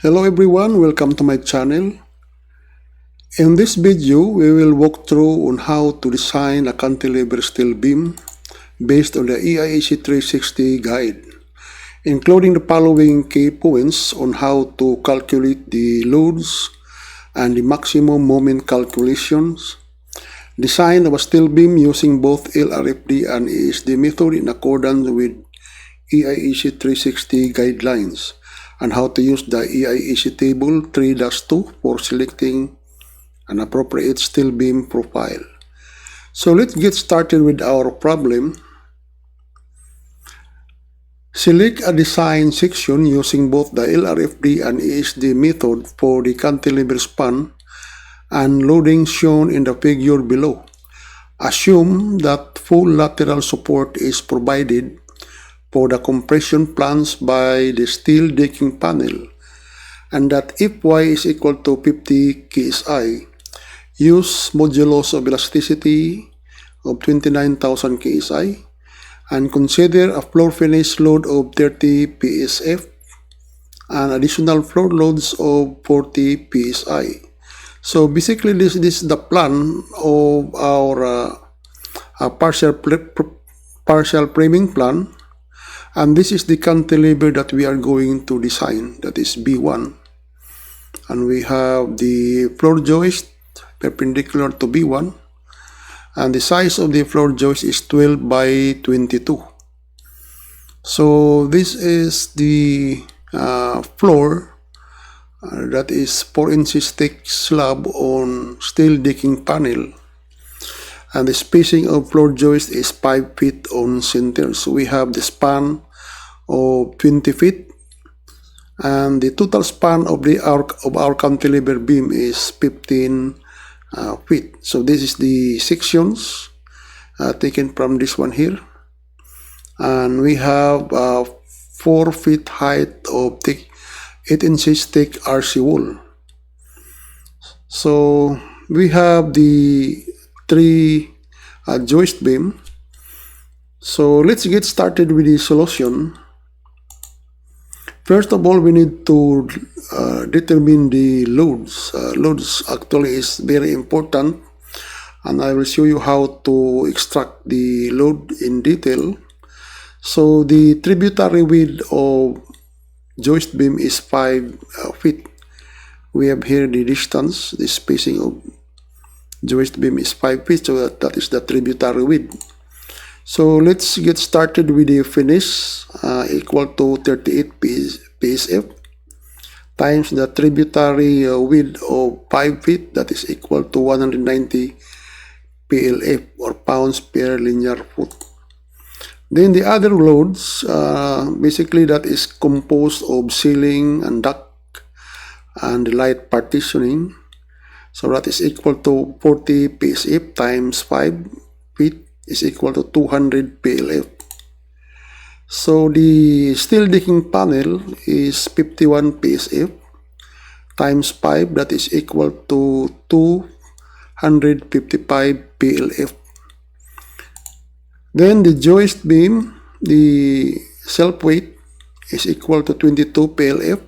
Hello everyone, welcome to my channel. In this video, we will walk through on how to design a cantilever steel beam based on the AISC 360 guide, including the following key points on how to calculate the loads and the maximum moment calculations, design of a steel beam using both LRFD and AISD method in accordance with AISC 360 guidelines, and how to use the AISC table 3-2 for selecting an appropriate steel beam profile. So let's get started with our problem. Select a design section using both the LRFD and AISD method for the cantilever span and loading shown in the figure below. Assume that full lateral support is provided for the compression plans by the steel decking panel, and that if y is equal to 50 kSi, use modulus of elasticity of 29,000 kSi, and consider a floor finish load of 30 psf and additional floor loads of 40 psi. So basically this is the plan of our partial framing plan. And this is the cantilever that we are going to design, that is B1. And we have the floor joist perpendicular to B1. And the size of the floor joist is 12 by 22. So this is the floor that is 4 inches thick slab on steel decking panel. And the spacing of floor joist is 5 feet on center. So we have the span of 20 feet. And the total span of our cantilever beam is 15 feet. So this is the sections taken from this one here. And we have 4 feet height of 8 inches thick RC wall. So we have the 3 joist beam. So let's get started with the solution. First of all, we need to determine the loads. Loads actually is very important, and I will show you how to extract the load in detail. So the tributary width of joist beam is 5 feet. We have here the distance, the spacing of joist beam is 5 feet, so that is the tributary width. So let's get started with the finish equal to 38 psf times the tributary width of 5 feet, that is equal to 190 plf or pounds per linear foot. Then the other loads, basically that is composed of ceiling and duct and light partitioning. So that is equal to 40 psf times 5 feet is equal to 200 plf. So the steel decking panel is 51 psf times 5, that is equal to 255 plf. Then the joist beam, the self weight is equal to 22 plf.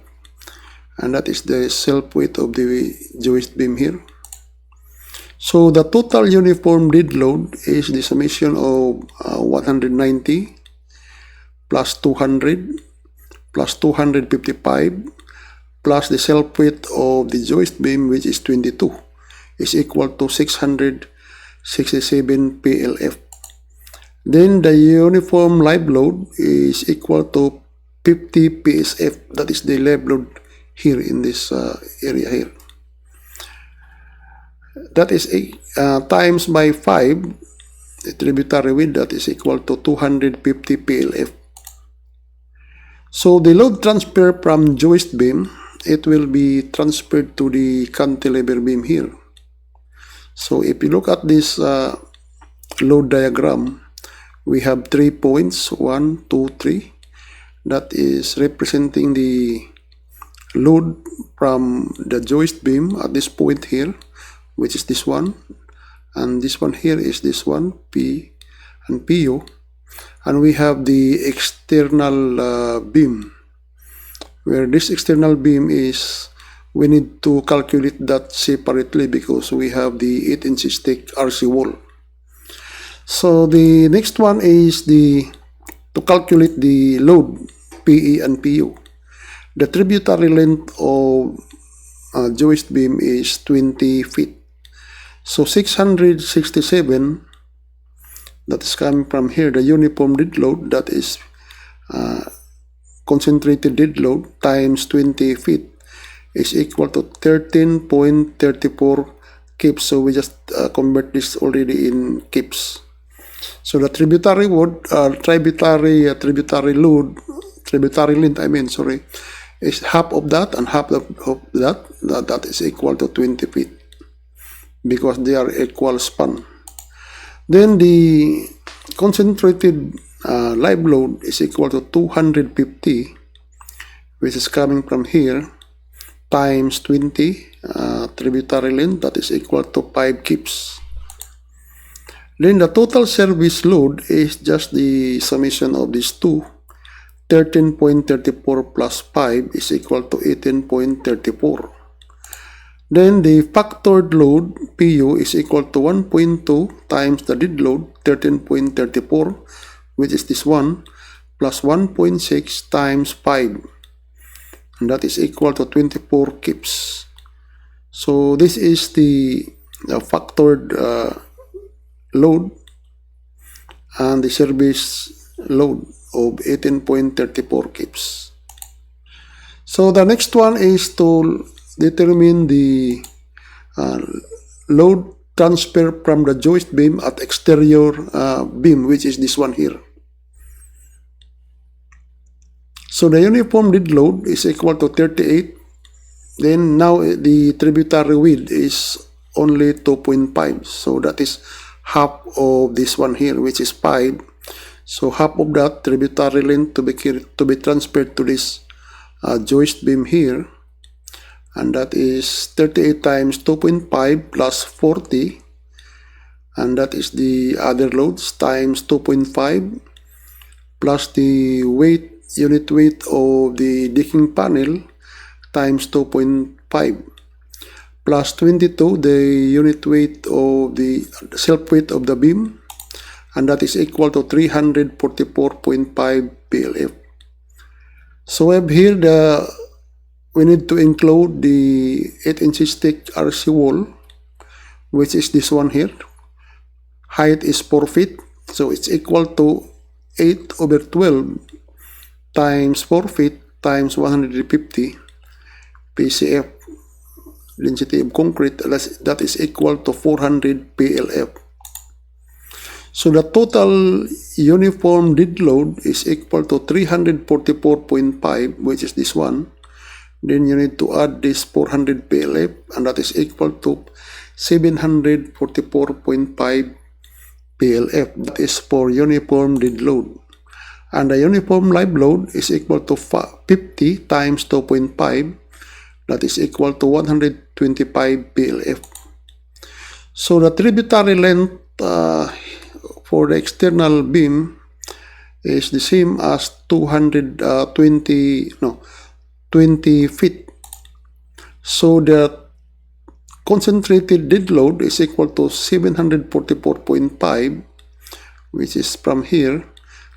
And that is the self weight of the joist beam here. So the total uniform dead load is the summation of 190 plus 200 plus 255 plus the self weight of the joist beam, which is 22, is equal to 667 plf. Then the uniform live load is equal to 50 psf, that is the live load here in this area here. That is times by 5, the tributary width, that is equal to 250 plf. So the load transfer from joist beam, it will be transferred to the cantilever beam here. So if you look at this load diagram, we have 3 points, 1, 2, 3. That is representing the load from the joist beam at this point here, which is this one, and this one here is this one, P and PU, and we have the external beam, where this external beam is, we need to calculate that separately because we have the 8-inch stick RC wall. So the next one is to calculate the load PE and PU. The tributary length of joist beam is 20 feet. So 667, that is coming from here, the uniform dead load, that is concentrated dead load times 20 feet is equal to 13.34 kips. So we just convert this already in kips. So the tributary load, tributary length, is half of that and half of that. That is equal to 20 feet because they are equal span. Then the concentrated live load is equal to 250, which is coming from here, times 20 tributary length, that is equal to 5 kips. Then the total service load is just the summation of these two. 13.34 plus 5 is equal to 18.34. Then the factored load PU is equal to 1.2 times the dead load 13.34, which is this one, plus 1.6 times 5, and that is equal to 24 kips. So this is the factored load and the service load of 18.34 kips. So the next one is to determine the load transfer from the joist beam at exterior beam, which is this one here. So the uniform dead load is equal to 38. Then now the tributary width is only 2.5. So that is half of this one here, which is 5. So half of that tributary length to be transferred to this joist beam here, and that is 38 times 2.5 plus 40, and that is the other loads times 2.5 plus the unit weight of the decking panel times 2.5 plus 22 the unit weight of the self weight of the beam, and that is equal to 344.5 PLF. So we have here we need to include the 8-inch stick RC wall, which is this one here. Height is 4 feet, so it's equal to 8/12 times 4 feet times 150 PCF density of concrete, that is equal to 400 PLF. So the total uniform dead load is equal to 344.5, which is this one. Then you need to add this 400 PLF, and that is equal to 744.5 PLF. That is for uniform dead load. And the uniform live load is equal to 50 times 2.5. That is equal to 125 PLF. So the tributary length for the external beam is the same as 20 feet. So the concentrated dead load is equal to 744.5, which is from here,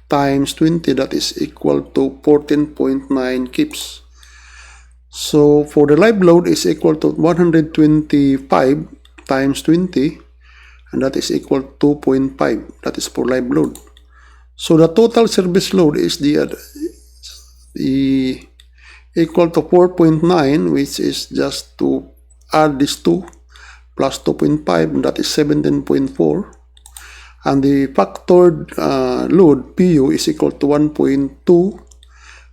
times 20, that is equal to 14.9 kips. So for the live load is equal to 125 times 20, and that is equal to 2.5. That is for live load. So the total service load is the equal to 4.9, which is just to add these two plus 2.5, and that is 17.4. And the factored load PU is equal to 1.2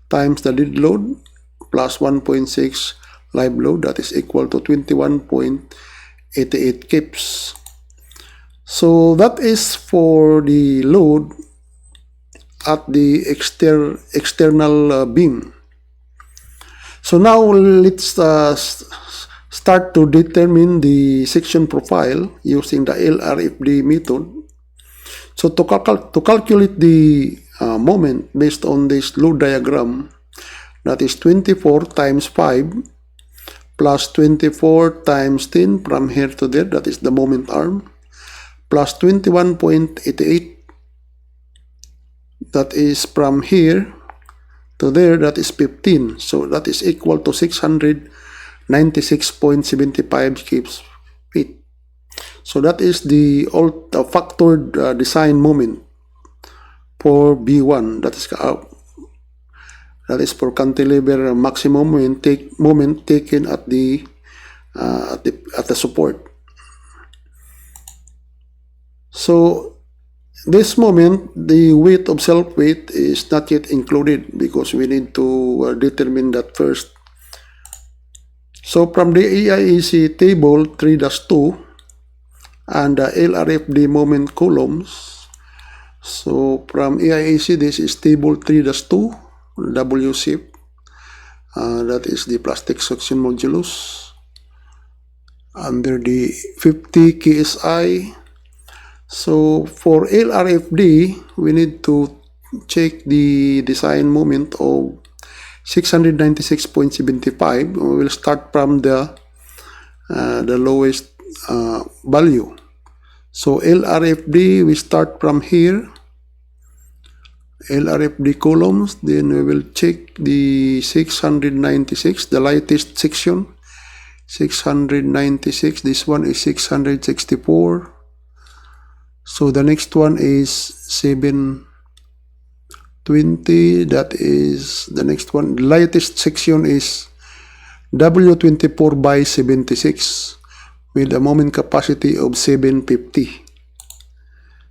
times the dead load plus 1.6 live load, that is equal to 21.88 kips. So that is for the load at the external beam. So now let's start to determine the section profile using the LRFD method. So to calculate the moment based on this load diagram, that is 24 times 5 plus 24 times 10 from here to there, that is the moment arm, plus 21.88, that is from here to there, that is 15. So that is equal to 696.75 cubic feet. So that is the factored design moment for B1. That is for cantilever maximum moment taken at the support. So this moment, the weight of self-weight is not yet included because we need to determine that first. So from the AISC table 3-2 and the LRFD moment columns, so from AISC this is table 3-2, W shape, that is the plastic suction modulus under the 50 KSI. So for LRFD, we need to check the design moment of 696.75. We will start from the lowest value. So LRFD, we start from here, LRFD columns, then we will check the 696, the lightest section, 696, this one is 664. So the next one is 720, that is the next one. The lightest section is W24 by 76 with a moment capacity of 750.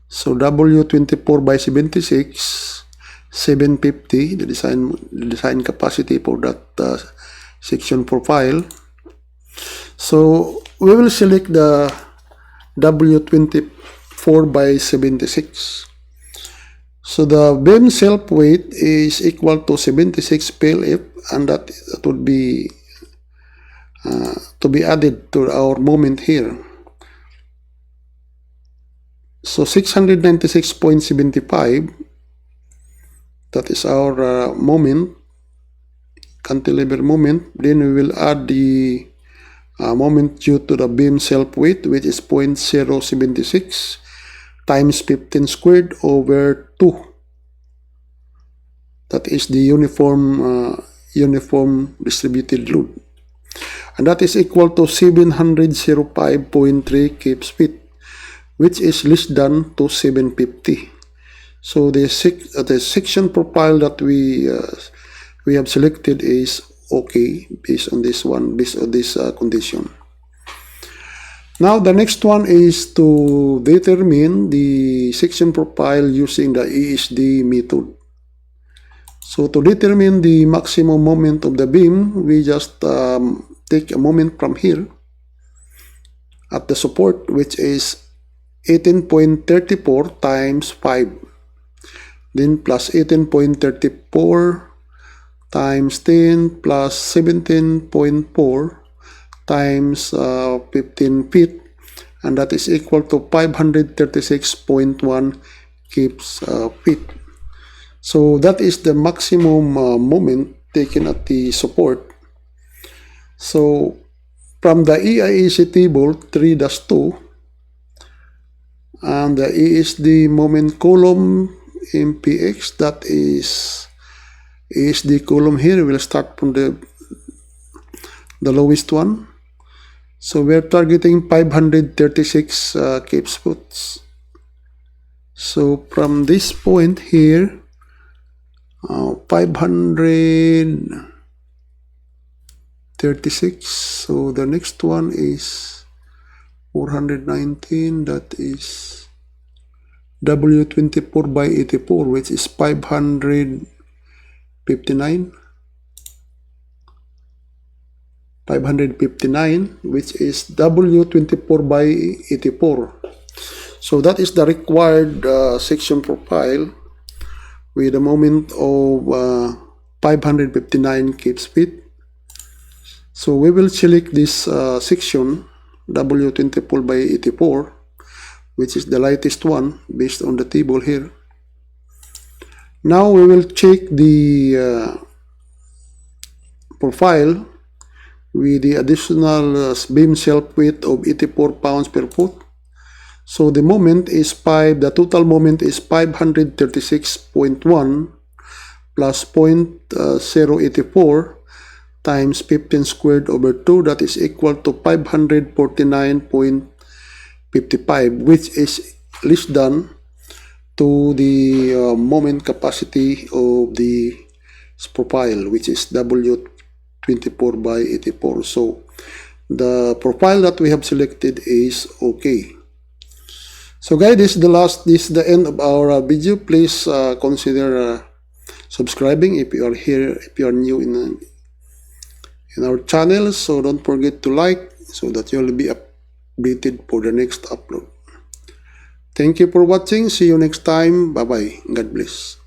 So W24 by 76, 750, the design capacity for that section profile. So we will select the W24 by 76. So the beam self weight is equal to 76 PLF, and that would be to be added to our moment here. So 696.75, that is our moment, cantilever moment. Then we will add the moment due to the beam self weight, which is 0.076 times 15 squared over 2. That is the uniform distributed load, and that is equal to 705.3 kPa feet, which is less than to 750. So the section profile that we have selected is okay based on this condition. Now the next one is to determine the section profile using the AISC method. So to determine the maximum moment of the beam, we just take a moment from here at the support, which is 18.34 times 5, then plus 18.34 times 10 plus 17.4 times 15 feet, and that is equal to 536.1 feet. So that is the maximum moment taken at the support. So from the AISC table 3-2 and the AISC moment column MPX, that is AISC column here, we'll start from the lowest one. So we're targeting 536 kPa. So from this point here, 536. So the next one is 419. That is W24 by 84, which is 559. 559, which is W24 by 84. So that is the required section profile with a moment of 559 kPa. So we will select this section W24 by 84, which is the lightest one based on the table here. Now we will check the profile with the additional beam self-weight of 84 pounds per foot. So the total moment is 536.1 plus 0.084 times 15 squared over 2, that is equal to 549.55, which is less than to the moment capacity of the profile, which is W24 by 84. So the profile that we have selected is okay. So guys, this is the end of our video. Please consider subscribing if you are new in our channel. So don't forget to like so that you'll be updated for the next upload. Thank you for watching. See you next time. Bye bye. God bless.